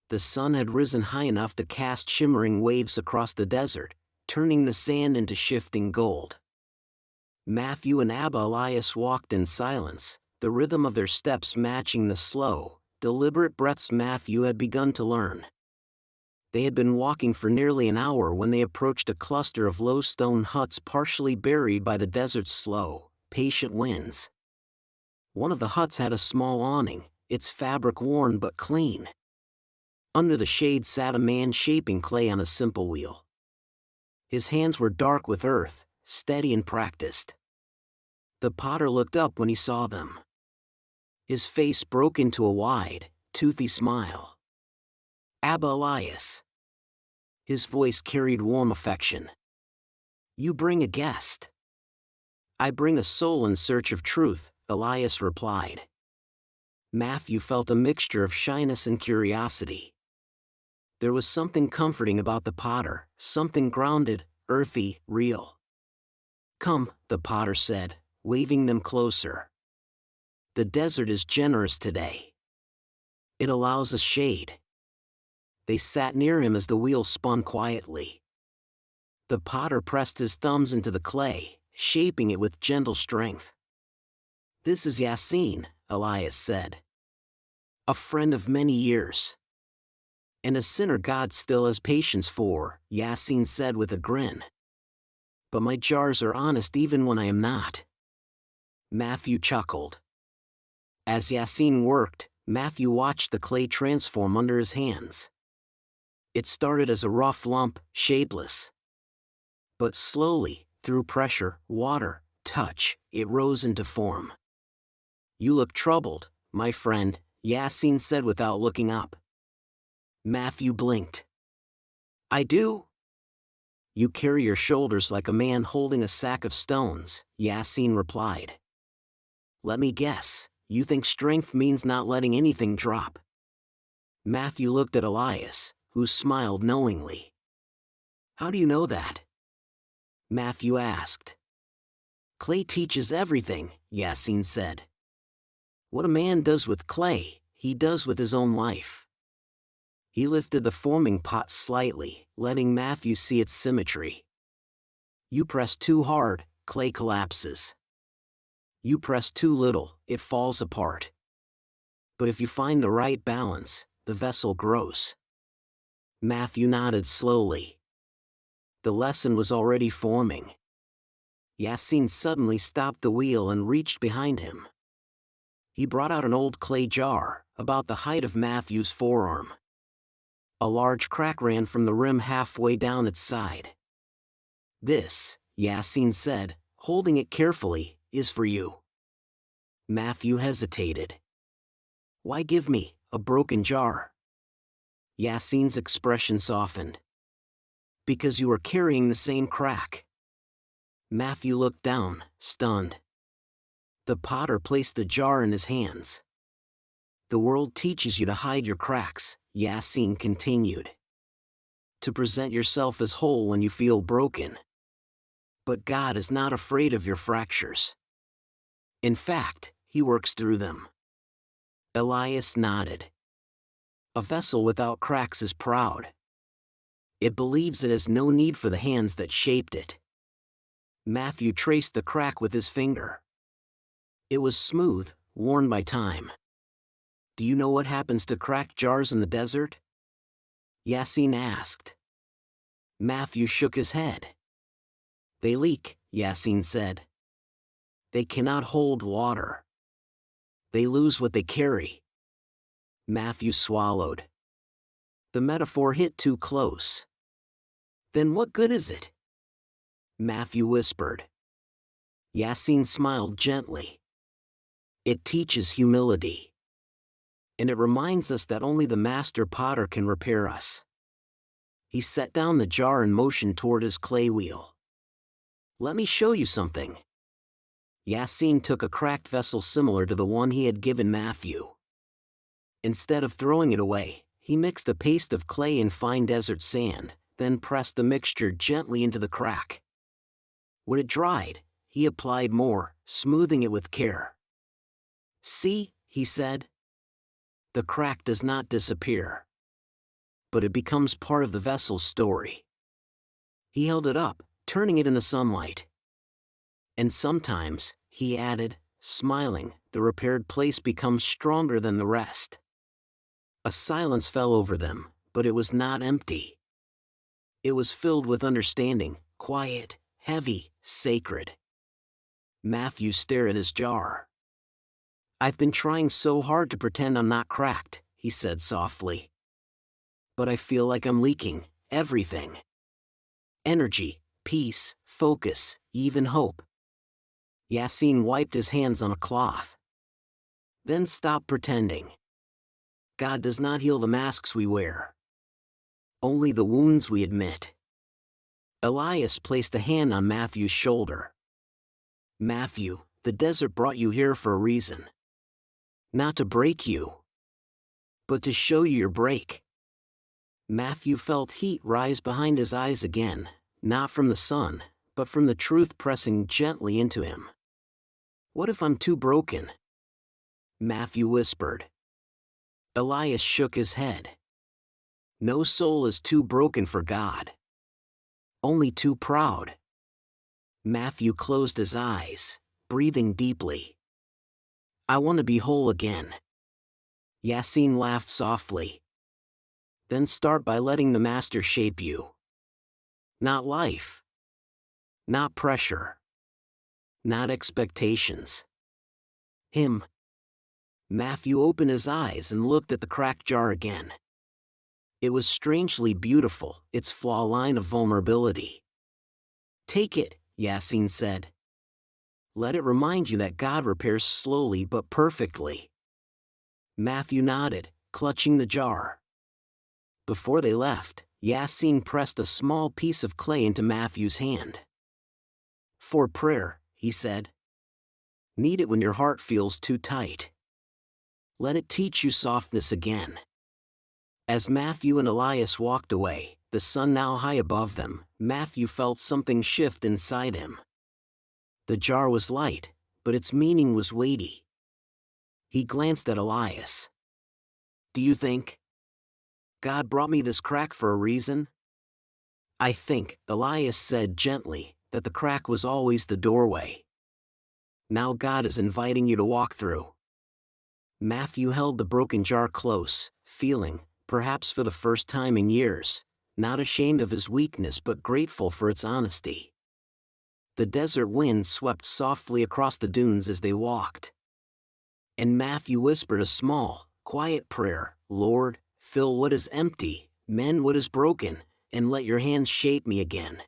The sun had risen high enough to cast shimmering waves across the desert, turning the sand into shifting gold. Matthew and Abba Elias walked in silence, the rhythm of their steps matching the slow, deliberate breaths Matthew had begun to learn. They had been walking for nearly an hour when they approached a cluster of low stone huts partially buried by the desert's slow, patient winds. One of the huts had a small awning, its fabric worn but clean. Under the shade sat a man shaping clay on a simple wheel. His hands were dark with earth, steady and practiced. The potter looked up when he saw them. His face broke into a wide, toothy smile. "Abba Elias." His voice carried warm affection. "You bring a guest." "I bring a soul in search of truth," Elias replied. Matthew felt a mixture of shyness and curiosity. There was something comforting about the potter, something grounded, earthy, real. "Come," the potter said, waving them closer. "The desert is generous today. It allows us shade." They sat near him as the wheel spun quietly. The potter pressed his thumbs into the clay, shaping it with gentle strength. "This is Yasin," Elias said. "A friend of many years. And a sinner God still has patience for," Yasin said with a grin. "But my jars are honest even when I am not." Matthew chuckled. As Yasin worked, Matthew watched the clay transform under his hands. It started as a rough lump, shapeless. But slowly, through pressure, water, touch, it rose into form. "You look troubled, my friend," Yasin said without looking up. Matthew blinked. "I do?" "You carry your shoulders like a man holding a sack of stones," Yasin replied. "Let me guess, you think strength means not letting anything drop." Matthew looked at Elias, who smiled knowingly. "How do you know that?" Matthew asked. "Clay teaches everything," Yasin said. "What a man does with clay, he does with his own life." He lifted the forming pot slightly, letting Matthew see its symmetry. "You press too hard, clay collapses. You press too little, it falls apart. But if you find the right balance, the vessel grows." Matthew nodded slowly. The lesson was already forming. Yasin suddenly stopped the wheel and reached behind him. He brought out an old clay jar, about the height of Matthew's forearm. A large crack ran from the rim halfway down its side. "This," Yasin said, holding it carefully, "is for you." Matthew hesitated. "Why give me a broken jar?" Yasin's expression softened. "Because you are carrying the same crack." Matthew looked down, stunned. The potter placed the jar in his hands. "The world teaches you to hide your cracks," Yasin continued. "To present yourself as whole when you feel broken. But God is not afraid of your fractures. In fact, He works through them." Elias nodded. "A vessel without cracks is proud. It believes it has no need for the hands that shaped it." Matthew traced the crack with his finger. It was smooth, worn by time. "Do you know what happens to cracked jars in the desert?" Yasin asked. Matthew shook his head. "They leak," Yasin said. "They cannot hold water. They lose what they carry." Matthew swallowed. The metaphor hit too close. "Then what good is it?" Matthew whispered. Yasin smiled gently. "It teaches humility. And it reminds us that only the master potter can repair us." He set down the jar and motioned toward his clay wheel. "Let me show you something." Yasin took a cracked vessel similar to the one he had given Matthew. Instead of throwing it away, he mixed a paste of clay and fine desert sand, then pressed the mixture gently into the crack. When it dried, he applied more, smoothing it with care. "See," he said. "The crack does not disappear. but it becomes part of the vessel's story. He held it up, turning it in the sunlight. And sometimes, he added, smiling, the repaired place becomes stronger than the rest. A silence fell over them, but it was not empty. It was filled with understanding, quiet, heavy, sacred. Matthew stared at his jar. "I've been trying so hard to pretend I'm not cracked," he said softly. "But I feel like I'm leaking everything. Energy, peace, focus, even hope." Yasin wiped his hands on a cloth. "Then stop pretending. God does not heal the masks we wear. Only the wounds we admit." Elias placed a hand on Matthew's shoulder. "Matthew, the desert brought you here for a reason. Not to break you, but to show you your break." Matthew felt heat rise behind his eyes again, not from the sun, but from the truth pressing gently into him. "What if I'm too broken?" Matthew whispered. Elias shook his head. "No soul is too broken for God. Only too proud." Matthew closed his eyes, breathing deeply. "I want to be whole again." Yasin laughed softly. "Then start by letting the Master shape you. Not life. Not pressure. Not expectations. Him." Matthew opened his eyes and looked at the cracked jar again. It was strangely beautiful, its flaw line of vulnerability. "Take it," Yasin said. "Let it remind you that God repairs slowly but perfectly." Matthew nodded, clutching the jar. Before they left, Yasin pressed a small piece of clay into Matthew's hand. "For prayer," he said. "Knead it when your heart feels too tight. Let it teach you softness again." As Matthew and Elias walked away, the sun now high above them, Matthew felt something shift inside him. The jar was light, but its meaning was weighty. He glanced at Elias. "Do you think God brought me this crack for a reason?" "I think," Elias said gently, "that the crack was always the doorway. Now God is inviting you to walk through." Matthew held the broken jar close, feeling, perhaps for the first time in years, not ashamed of his weakness but grateful for its honesty. The desert wind swept softly across the dunes as they walked. And Matthew whispered a small, quiet prayer, "Lord, fill what is empty, mend what is broken, and let your hands shape me again."